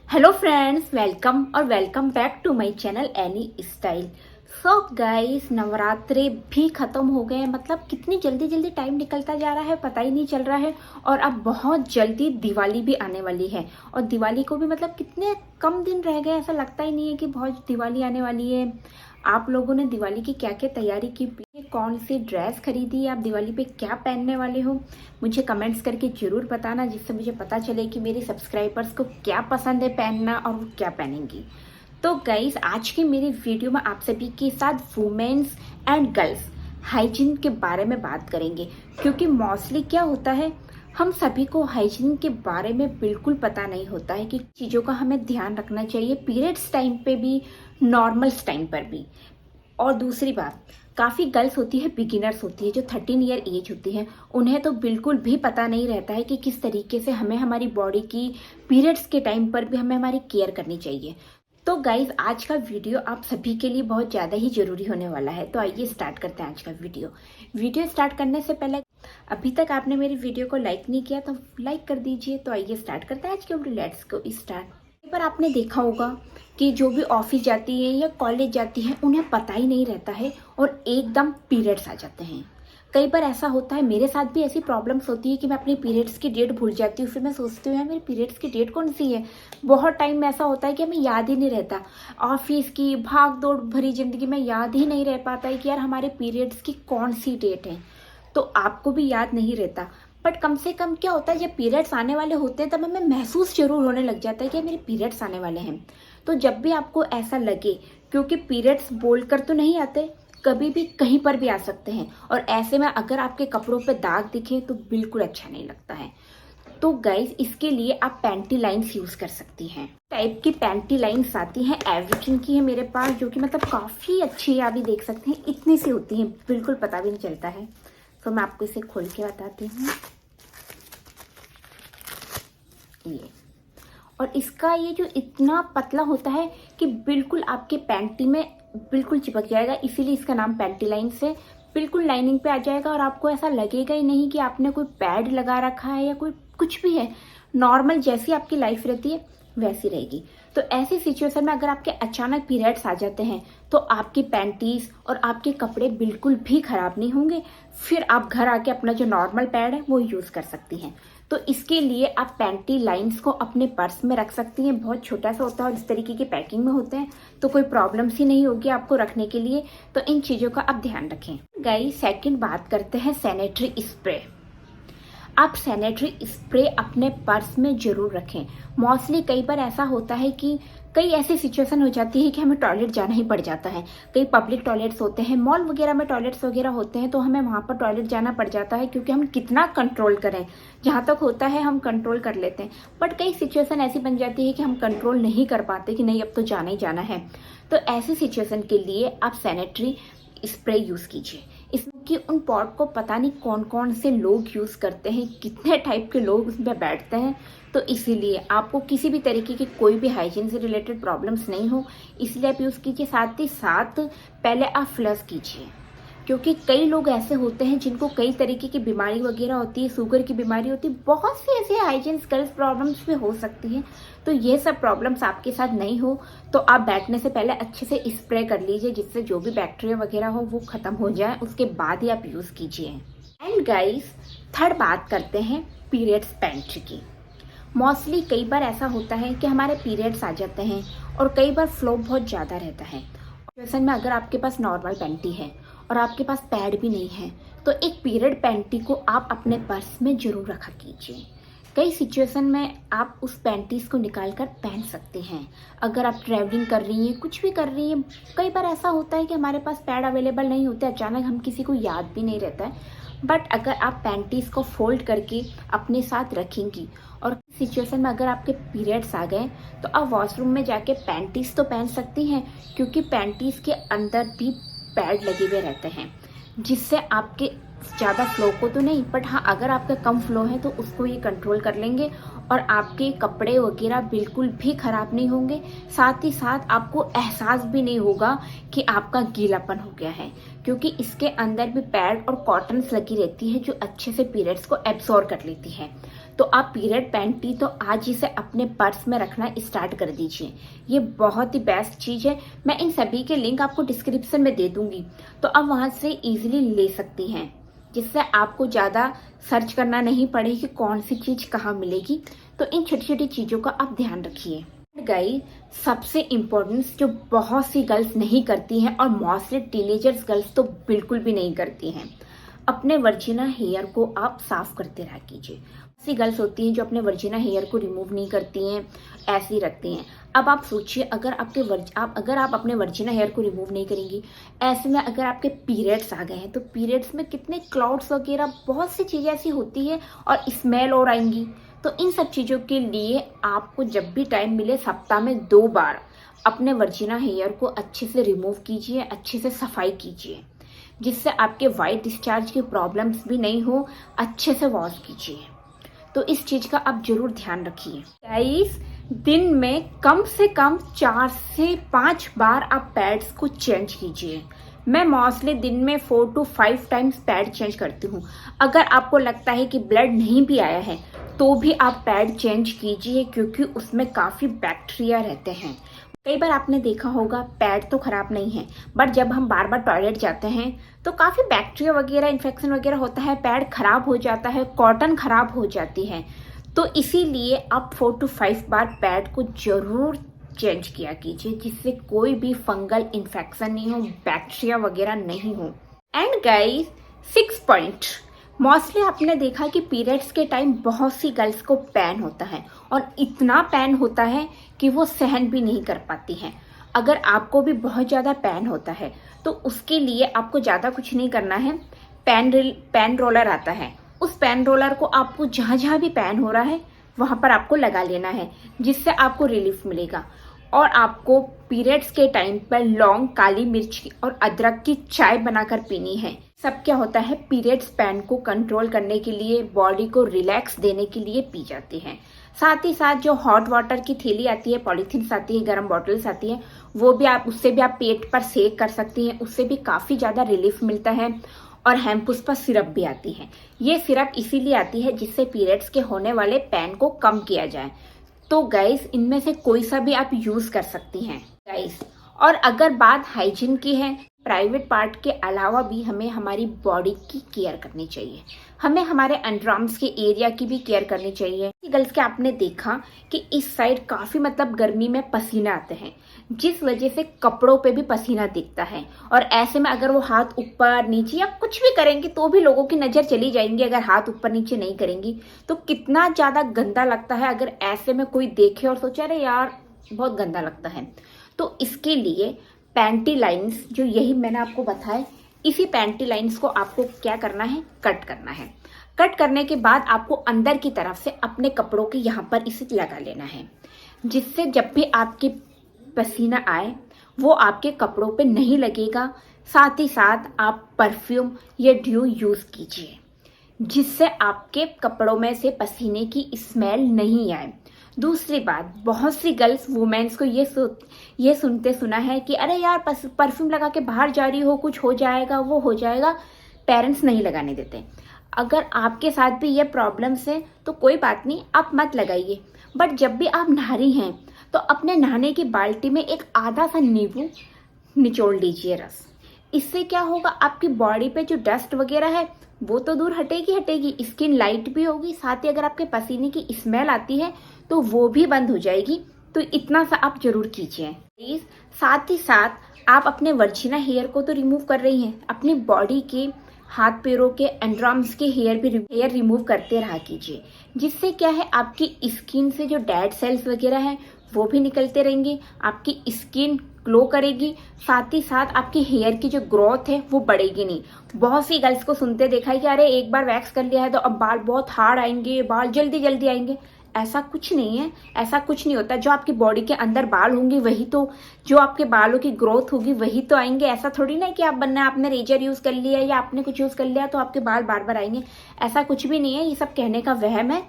Hello friends, welcome back to my channel any style. So guys, Navratre भी खत्म हो गए हैं। मतलब कितनी जल्दी जल्दी टाइम निकलता जा रहा है, पता ही नहीं चल रहा है। और अब बहुत जल्दी दिवाली भी आने वाली है। और दिवाली को भी मतलब कितने कम दिन रह गए, ऐसा लगता ही नहीं है कि बहुत दिवाली आने वाली है। आप लोगों ने दिवाली की क्या क्या तैयारी की, कौन सी ड्रेस खरीदी, आप दिवाली पे क्या पहनने वाले हो, मुझे कमेंट्स करके जरूर बताना, जिससे मुझे पता चले कि मेरे सब्सक्राइबर्स को क्या पसंद है पहनना और वो क्या पहनेंगी। तो गाइस, आज की मेरी वीडियो में आप सभी के साथ वुमेन्स एंड गर्ल्स हाइजीन के बारे में बात करेंगे। क्योंकि मोस्टली क्या होता है, हम सभी को हाइजीन के बारे में बिल्कुल पता नहीं होता है कि चीज़ों का हमें ध्यान रखना चाहिए, पीरियड्स टाइम पे भी, नॉर्मल्स टाइम पर भी। और दूसरी बात, काफ़ी गर्ल्स होती है, बिगिनर्स होती है, जो 13 ईयर एज होती है, उन्हें तो बिल्कुल भी पता नहीं रहता है कि किस तरीके से हमें हमारी बॉडी की पीरियड्स के टाइम पर भी हमें हमारी केयर करनी चाहिए। तो गाइज, आज का वीडियो आप सभी के लिए बहुत ज़्यादा ही ज़रूरी होने वाला है। तो आइए स्टार्ट करते हैं आज का वीडियो स्टार्ट करने से पहले अभी तक आपने मेरी वीडियो को लाइक नहीं किया तो लाइक कर दीजिए। तो आइए स्टार्ट करते हैं आज के वीडियो, लेट्स गो स्टार्ट। कई बार आपने देखा होगा कि जो भी ऑफिस जाती है या कॉलेज जाती है, उन्हें पता ही नहीं रहता है और एकदम पीरियड्स आ जाते हैं। कई बार ऐसा होता है, मेरे साथ भी ऐसी प्रॉब्लम्स होती है कि मैं अपनी पीरियड्स की डेट भूल जाती हूँ। फिर मैं सोचती हूँ यार, मेरी पीरियड्स की डेट कौन सी है। बहुत टाइम में ऐसा होता है कि हमें याद ही नहीं रहता। ऑफिस की भाग दौड़ भरी जिंदगी में याद ही नहीं रह पाता है कि यार हमारे पीरियड्स की कौन सी डेट है। तो आपको भी याद नहीं रहता, बट कम से कम क्या होता है, जब पीरियड्स आने वाले होते हैं तब हमें महसूस जरूर होने लग जाता है कि मेरे पीरियड्स आने वाले हैं। तो जब भी आपको ऐसा लगे, क्योंकि पीरियड्स बोलकर तो नहीं आते, कभी भी कहीं पर भी आ सकते हैं। और ऐसे में अगर आपके कपड़ों पे दाग दिखे तो बिल्कुल अच्छा नहीं लगता है। तो गाइज, इसके लिए आप पैंटी लाइन्स यूज कर सकती हैं। टाइप की पैंटी लाइन्स आती हैं, एवरीथिंग की है मेरे पास, जो कि मतलब काफी अच्छी है। आप भी देख सकते हैं, इतनी सी होती है, बिल्कुल पता भी नहीं चलता है। तो मैं आपको इसे खोल के बताती हूँ। ये, और इसका ये जो इतना पतला होता है कि बिल्कुल आपके पैंटी में बिल्कुल चिपक जाएगा, इसीलिए इसका नाम पैंटी लाइन से बिल्कुल लाइनिंग पे आ जाएगा। और आपको ऐसा लगेगा ही नहीं कि आपने कोई पैड लगा रखा है या कोई कुछ भी है। नॉर्मल जैसी आपकी लाइफ रहती है वैसी रहेगी। तो ऐसी सिचुएशन में अगर आपके अचानक पीरियड्स आ जाते हैं तो आपकी पैंटीज और आपके कपड़े बिल्कुल भी खराब नहीं होंगे। फिर आप घर आके अपना जो नॉर्मल पैड है वो यूज कर सकती हैं। तो इसके लिए आप पैंटी लाइंस को अपने पर्स में रख सकती हैं। बहुत छोटा सा होता है और इस तरीके की पैकिंग में होते हैं, तो कोई प्रॉब्लम ही नहीं होगी आपको रखने के लिए। तो इन चीज़ों का आप ध्यान रखें। गाइस, सेकंड बात करते हैं सैनिटरी स्प्रे। आप सैनिटरी स्प्रे अपने पर्स में जरूर रखें। मोस्टली कई बार ऐसा होता है कि कई ऐसी सिचुएशन हो जाती है कि हमें टॉयलेट जाना ही पड़ जाता है। कई पब्लिक टॉयलेट्स होते हैं, मॉल वगैरह में टॉयलेट्स वगैरह होते हैं, तो हमें वहाँ पर टॉयलेट जाना पड़ जाता है। क्योंकि हम कितना कंट्रोल करें, जहाँ तक होता है हम कंट्रोल कर लेते हैं, बट कई सिचुएशन ऐसी बन जाती है कि हम कंट्रोल नहीं कर पाते कि नहीं अब तो जाना ही जाना है। तो ऐसी सिचुएशन के लिए आप सैनिटरी स्प्रे यूज कीजिए। इसमें कि उन पॉट को पता नहीं कौन कौन से लोग यूज करते हैं, कितने टाइप के लोग उसमें बैठते हैं। तो इसीलिए आपको किसी भी तरीके की कोई भी हाइजीन से रिलेटेड प्रॉब्लम्स नहीं हो, इसलिए आप यूज कीजिए। साथ ही साथ पहले आप फ्लश कीजिए, क्योंकि कई लोग ऐसे होते हैं जिनको कई तरीके की बीमारी वगैरह होती है, शुगर की बीमारी होती है, बहुत सी ऐसी हाइजीन स्किल्स प्रॉब्लम्स भी हो सकती हैं। तो ये सब प्रॉब्लम्स आपके साथ नहीं हो तो आप बैठने से पहले अच्छे से स्प्रे कर लीजिए, जिससे जो भी बैक्टीरिया वगैरह हो वो खत्म हो जाए, उसके बाद ही आप यूज कीजिए। एंड गाइस, थर्ड बात करते हैं पीरियड्स पैंट्री की। मोस्टली कई बार ऐसा होता है कि हमारे पीरियड्स आ जाते हैं और कई बार फ्लो बहुत ज़्यादा रहता है। सिचुएशन में अगर आपके पास नॉर्मल पैंटी है और आपके पास पैड भी नहीं है, तो एक पीरियड पैंटी को आप अपने पर्स में जरूर रखा कीजिए। कई सिचुएशन में आप उस पैंटीज को निकाल कर पहन सकते हैं। अगर आप ट्रैवलिंग कर रही हैं, कुछ भी कर रही हैं, कई बार ऐसा होता है कि हमारे पास पैड अवेलेबल नहीं होते, अचानक हम किसी को याद भी नहीं रहता है। बट अगर आप पैंटीज को फोल्ड करके अपने साथ रखेंगी और सिचुएशन में अगर आपके पीरियड्स आ गए तो आप वॉशरूम में जाके पैंटीज तो पहन सकती हैं, क्योंकि पैंटीज के अंदर भी पैड लगे हुए रहते हैं, जिससे आपके ज़्यादा फ्लो को तो नहीं, बट हाँ अगर आपका कम फ्लो है तो उसको ये कंट्रोल कर लेंगे और आपके कपड़े वगैरह बिल्कुल भी ख़राब नहीं होंगे। साथ ही साथ आपको एहसास भी नहीं होगा कि आपका गीलापन हो गया है, क्योंकि इसके अंदर भी पैड और कॉटन्स लगी रहती है जो अच्छे से पीरियड्स को एब्सॉर्ब कर लेती है। तो आप पीरियड पैंटी तो आज ही से अपने पर्स में रखना स्टार्ट कर दीजिए। ये बहुत ही बेस्ट चीज़ है। मैं इन सभी के लिंक आपको डिस्क्रिप्शन में दे दूंगी, तो आप वहाँ से इजीली ले सकती हैं, जिससे आपको ज़्यादा सर्च करना नहीं पड़े कि कौन सी चीज़ कहाँ मिलेगी। तो इन छोटी छोटी चीज़ों का आप ध्यान रखिए। गाइस, सबसे इम्पोर्टेंस जो बहुत सी गर्ल्स नहीं करती हैं और मोस्टली टीनेजर्स गर्ल्स तो बिल्कुल भी नहीं करती हैं, अपने वर्जिना हेयर को आप साफ करते रहा कीजिए। ऐसी गर्ल्स होती हैं जो अपने वर्जिना हेयर को रिमूव नहीं करती हैं, ऐसे ही रखती हैं। अब आप सोचिए, अगर आप अपने वर्जिना हेयर को रिमूव नहीं करेंगी, ऐसे में अगर आपके पीरियड्स आ गए हैं तो पीरियड्स में कितने क्लाउड्स वगैरह बहुत सी चीज़ें ऐसी होती है और स्मेल और आएंगी। तो इन सब चीज़ों के लिए आपको जब भी टाइम मिले सप्ताह में 2 बार अपने वर्जिना हेयर को अच्छे से रिमूव कीजिए, अच्छे से सफाई कीजिए, जिससे आपके वाइट डिस्चार्ज की प्रॉब्लम्स भी नहीं हो। अच्छे से वॉश कीजिए। तो इस चीज़ का आप जरूर ध्यान रखिए। गाइस, दिन में कम से कम 4 से 5 बार आप पैड्स को चेंज कीजिए। मैं मोस्टली दिन में 4 to 5 टाइम्स पैड चेंज करती हूँ। अगर आपको लगता है कि ब्लड नहीं भी आया है तो भी आप पैड चेंज कीजिए, क्योंकि उसमें काफ़ी बैक्टीरिया रहते हैं। कई बार आपने देखा होगा पैड तो खराब नहीं है, बट जब हम बार बार टॉयलेट जाते हैं तो काफ़ी बैक्टीरिया वगैरह, इन्फेक्शन वगैरह होता है, पैड खराब हो जाता है, कॉटन खराब हो जाती है। तो इसीलिए आप 4 to 5 बार पैड को जरूर चेंज किया कीजिए, जिससे कोई भी फंगल इन्फेक्शन नहीं हो, बैक्टीरिया वगैरह नहीं हो। एंड गाइस, 6 पॉइंट, मोस्टली आपने देखा कि पीरियड्स के टाइम बहुत सी गर्ल्स को पेन होता है और इतना पेन होता है कि वो सहन भी नहीं कर पाती हैं। अगर आपको भी बहुत ज़्यादा पेन होता है तो उसके लिए आपको ज़्यादा कुछ नहीं करना है। पेन रोलर आता है, उस पेन रोलर को आपको जहाँ जहाँ भी पेन हो रहा है वहाँ पर आपको लगा लेना है, जिससे आपको रिलीफ मिलेगा। और आपको पीरियड्स के टाइम पर लौंग, काली मिर्च और अदरक की चाय बनाकर पीनी है। सब क्या होता है, पीरियड्स पेन को कंट्रोल करने के लिए, बॉडी को रिलैक्स देने के लिए पी जाती हैं। साथ ही साथ जो हॉट वाटर की थैली आती है, पॉलीथीन्स आती है, गर्म बॉटल्स आती है, वो भी उससे भी आप पेट पर सेक कर सकती हैं। उससे भी काफ़ी ज़्यादा रिलीफ मिलता है। और हेमपुष्पा सिरप भी आती है। ये सिरप इसीलिए आती है जिससे पीरियड्स के होने वाले पेन को कम किया जाए। तो गाइस, इनमें से कोई सा भी आप यूज़ कर सकती हैं गाइस। और अगर बात हाइजीन की है, प्राइवेट पार्ट के अलावा भी हमें हमारी बॉडी की केयर करनी चाहिए। हमें हमारे अंडरआर्म्स के एरिया की भी केयर करनी चाहिए। गर्ल्स के आपने देखा कि इस साइड काफ़ी गर्मी में पसीना आते हैं, जिस वजह से कपड़ों पे भी पसीना दिखता है। और ऐसे में अगर वो हाथ ऊपर नीचे या कुछ भी करेंगे तो भी लोगों की नज़र चली जाएंगी। अगर हाथ ऊपर नीचे नहीं करेंगी तो कितना ज़्यादा गंदा लगता है। अगर ऐसे में कोई देखे और सोचे अरे यार बहुत गंदा लगता है, तो इसके लिए पैंटी लाइन्स, जो यही मैंने आपको बताया, इसी पैंटी लाइन्स को आपको क्या करना है, कट करना है। कट करने के बाद आपको अंदर की तरफ से अपने कपड़ों के यहाँ पर इसे लगा लेना है, जिससे जब भी आपके पसीना आए वो आपके कपड़ों पे नहीं लगेगा। साथ ही साथ आप परफ्यूम या ड्यू यूज़ कीजिए, जिससे आपके कपड़ों में से पसीने की स्मेल नहीं आए। दूसरी बात, बहुत सी गर्ल्स वुमेन्स को ये सुनते सुना है कि अरे यार परफ्यूम लगा के बाहर जा रही हो, कुछ हो जाएगा, वो हो जाएगा। पेरेंट्स नहीं लगाने देते। अगर आपके साथ भी ये प्रॉब्लम्स है तो कोई बात नहीं, आप मत लगाइए। बट जब भी आप नहा रही हैं तो अपने नहाने की बाल्टी में एक आधा सा नींबू निचोड़ लीजिए रस। इससे क्या होगा, आपकी बॉडी पे जो डस्ट वगैरह है वो तो दूर हटेगी, स्किन लाइट भी होगी। साथ ही अगर आपके पसीने की स्मेल आती है तो वो भी बंद हो जाएगी। तो इतना सा आप जरूर कीजिए प्लीज। साथ ही साथ आप अपने वर्जिना हेयर को तो रिमूव कर रही हैं, अपनी बॉडी के हाथ पैरों के अंडरआर्म्स के हेयर रिमूव करते रहा कीजिए। जिससे क्या है, आपकी स्किन से जो डेड सेल्स वगैरह हैं वो भी निकलते रहेंगे, आपकी स्किन ग्लो करेगी। साथ ही साथ आपकी हेयर की जो ग्रोथ है वो बढ़ेगी नहीं। बहुत सी गर्ल्स को सुनते देखा है कि अरे एक बार वैक्स कर लिया है तो अब बाल बहुत हार्ड आएंगे, बाल जल्दी जल्दी आएंगे। ऐसा कुछ नहीं है, ऐसा कुछ नहीं होता। जो आपकी बॉडी के अंदर बाल होंगे वही तो, जो आपके बालों की ग्रोथ होगी वही तो आएंगे। ऐसा थोड़ी ना कि आपने रेजर यूज कर लिया या आपने कुछ यूज कर लिया तो आपके बाल बार बार आएंगे। ऐसा कुछ भी नहीं है, ये सब कहने का वहम है।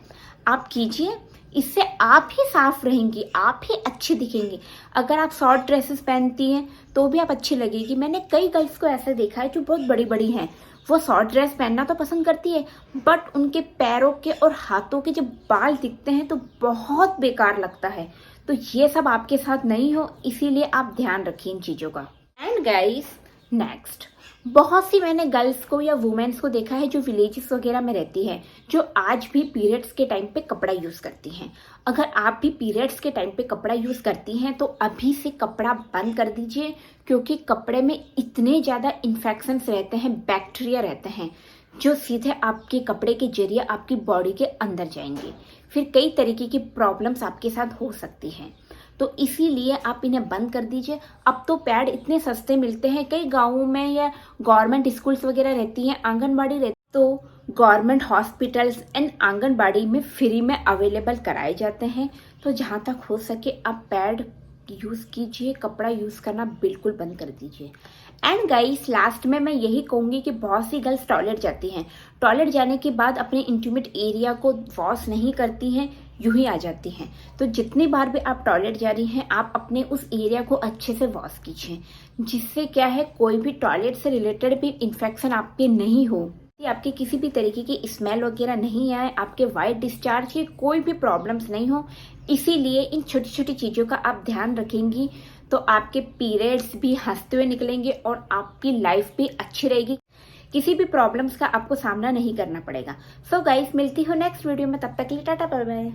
आप कीजिए, इससे आप ही साफ रहेंगी, आप ही अच्छी दिखेंगी। अगर आप शॉर्ट ड्रेसेस पहनती हैं तो भी आप अच्छी लगेगी। मैंने कई गर्ल्स को ऐसा देखा है जो बहुत बड़ी बड़ी हैं, वो शॉर्ट ड्रेस पहनना तो पसंद करती है, बट उनके पैरों के और हाथों के जब बाल दिखते हैं तो बहुत बेकार लगता है। तो ये सब आपके साथ नहीं हो, इसीलिए आप ध्यान रखिए इन चीज़ों का। एंड गाइस, नेक्स्ट, बहुत सी मैंने गर्ल्स को या वुमेन्स को देखा है जो विलेजेस वगैरह में रहती है, जो आज भी पीरियड्स के टाइम पे कपड़ा यूज़ करती हैं। अगर आप भी पीरियड्स के टाइम पे कपड़ा यूज़ करती हैं तो अभी से कपड़ा बंद कर दीजिए, क्योंकि कपड़े में इतने ज़्यादा इन्फेक्शंस रहते हैं, बैक्टीरिया रहते हैं, जो सीधे आपके कपड़े के जरिए आपकी बॉडी के अंदर जाएंगे। फिर कई तरीके की प्रॉब्लम्स आपके साथ हो सकती हैं। तो इसीलिए आप इन्हें बंद कर दीजिए। अब तो पैड इतने सस्ते मिलते हैं, कई गाँवों में या गवर्नमेंट स्कूल्स वगैरह रहती हैं, आंगनबाड़ी रहती, तो गवर्नमेंट हॉस्पिटल्स एंड आंगनबाड़ी में फ्री में अवेलेबल कराए जाते हैं। तो जहाँ तक हो सके आप पैड यूज़ कीजिए, कपड़ा यूज़ करना बिल्कुल बंद कर दीजिए। एंड गाइस, लास्ट में मैं यही कहूँगी कि बहुत सी गर्ल्स टॉयलेट जाती हैं, टॉयलेट जाने के बाद अपने इंटीमेट एरिया को वॉश नहीं करती हैं, यूं ही आ जाती हैं। तो जितनी बार भी आप टॉयलेट जा रही हैं, आप अपने उस एरिया को अच्छे से वॉश कीजिए, जिससे क्या है, कोई भी टॉयलेट से रिलेटेड भी इन्फेक्शन आपके नहीं हो, आपके किसी भी तरीके की स्मेल वगैरह नहीं आए, आपके वाइट डिस्चार्ज की कोई भी प्रॉब्लम्स नहीं हो। इसीलिए इन छोटी छोटी चीज़ों का आप ध्यान रखेंगी तो आपके पीरियड्स भी हंसते हुए निकलेंगे और आपकी लाइफ भी अच्छी रहेगी, किसी भी प्रॉब्लम्स का आपको सामना नहीं करना पड़ेगा। सो गाइस, मिलती हो नेक्स्ट वीडियो में, तब तक के लिए टाटा बाय बाय।